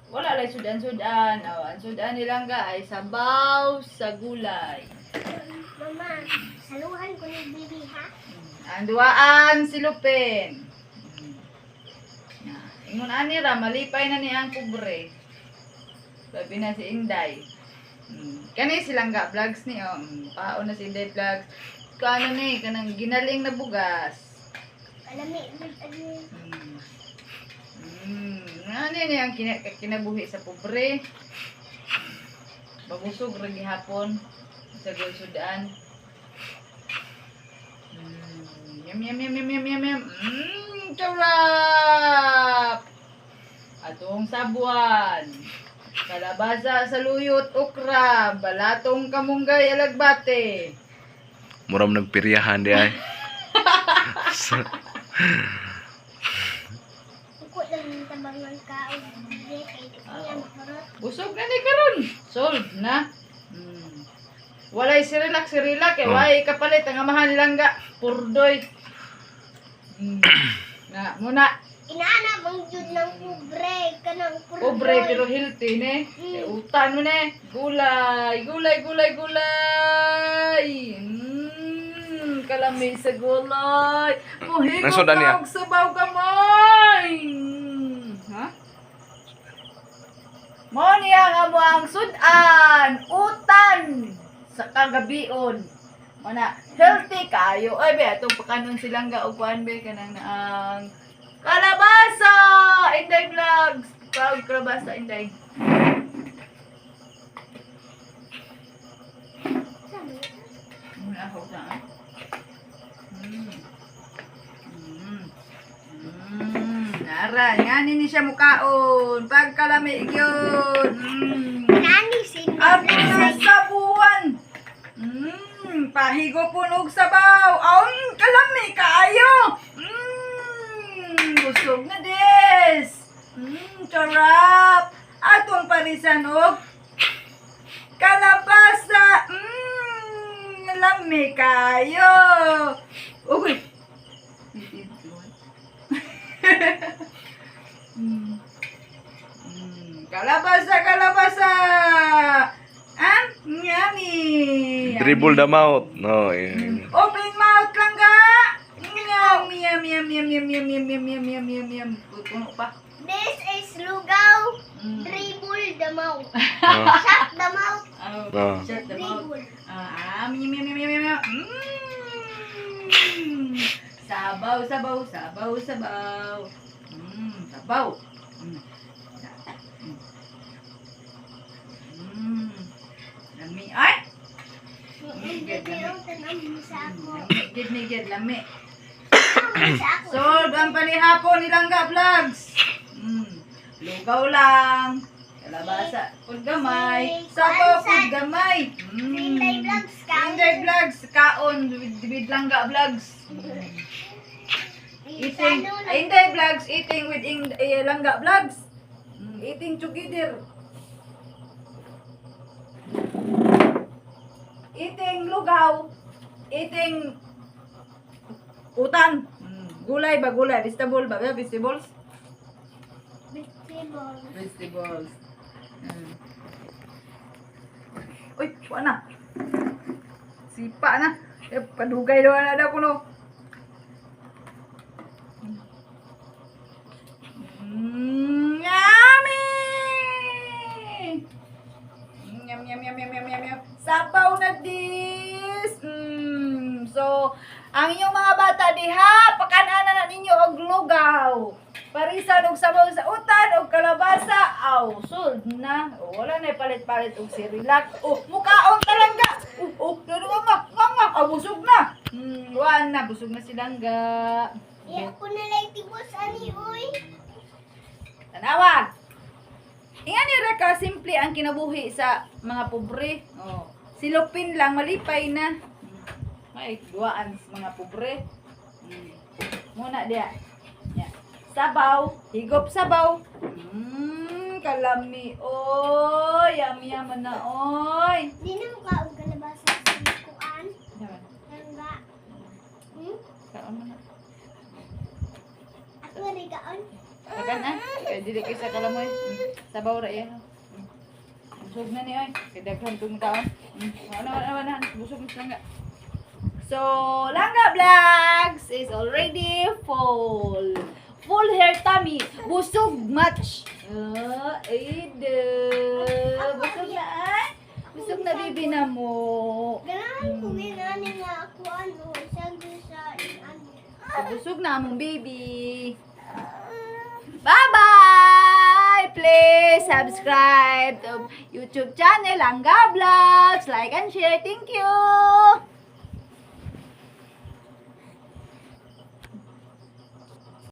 Wala lang sudan-sudan. Ang sudan nilang ay sabaw sa gulay. Mama, saluhan ko ni Bibi, ha? Ang duwaan silupin. Ingon anira, malipay na ni ang pobre. Sabi na si Inday. Kani silang ga vlogs ni paon na si Inday vlogs. Kano ni kanang ginaling na bugas. Alami. Ano ni ang kinabuhi sa pobre. Bagusog ra gihapon sa gulsudan. Yum. Sarap! Atong sabuan. Kalabasa sa luyot, okra, balatong kamunggay, alagbate. Muram nagpiryahan di ay. Uko lang yung tabangan ka. Kaya makarot. Busog na ni karon. Solve na. Walay sirilak kay way kapalit ang amahan nilang ga purdoy. Na muna Inaana bang jud ng pobre kanang pobre pero healthy ne. Utan mo ne. Gulay. Kalami sa gulay. Muhigop Nasodan niya. ka og sabaw kamay. Ha? Mo niya nga mo ang sudan, utan sa kagabion. Mana healthy kayo. Ay be atong pakanon silang ga og kuan be kanang naang kalabasa. Inday vlogs. Pag kalabasa Inday. Muna ako na. Nara, ngani ni siya mukaon. Pag kalami yun. Nani sin Abi na sabuan. Pahigo punog sabaw. Kalami kaayo. Busog na des. Charap. Atong parisan og kalabasa. Lami kayo. Uy. Kalabasa. Yummy. Dribble the mouth. No. Open mouth lang ga. Yum. Puno pa. This is lugaw. Dribble the mouth. Shut the mouth. Shut the mouth. Dribble. Yum. Sabaw. Sabaw. Lami. Ay! Gid, lami. Solve ang panihapon nilang ga vlogs. Lugaw lang. Kalabasa. Pud gamay. Sabaw pud gamay. Inday vlogs ka. Inday vlogs. Kaon. With langga vlogs. Eating. Inday vlogs. Eating with langga vlogs. Eating together. Eating lugaw. Eating utan. Gulay ba? Vegetable ba? Vegetables? Vegetables. Uy, wala na. Sipa na. Padugay doon na daw kuno. Yummy! Yum. Sabaw na dis. So, ang inyong mga bata diha, pakananan na ninyo og lugaw. Parisan og sabaw sa utan og kalabasa. Sold na. Wala na palit-palit og sirilak. Mukaon talaga. Nga. Busog na. Luan na, busog na silang ga. Iya ko na lang tibos ani oy. Tanawag. Ingani ra ka simple ang kinabuhi sa mga pobre. Silupin lang malipay na. May duaan sa mga pobre. Muna dia. Yeah. Sabaw, higop sabaw. Kalami oy, yum na oy. Di na mo ka og kalabasa sa kuan. Langga. Kaon mo na. Ako rin kaon. Makan na. Kaya dili kayo sa kalamoy. Sabaw ra yan. Busog na niya. Kaya daghan itong taon. Wala. Busog na nga. So, Langga Vlogs is already full. Full hair tummy. Busog match. Busog na ay. Busog na bibi na mo. Ganahan ko ginani nga ako ano, sabi sa ano. Busog na among baby. Bye-bye! Please subscribe to YouTube channel Langga Vlogs. Like and share. Thank you!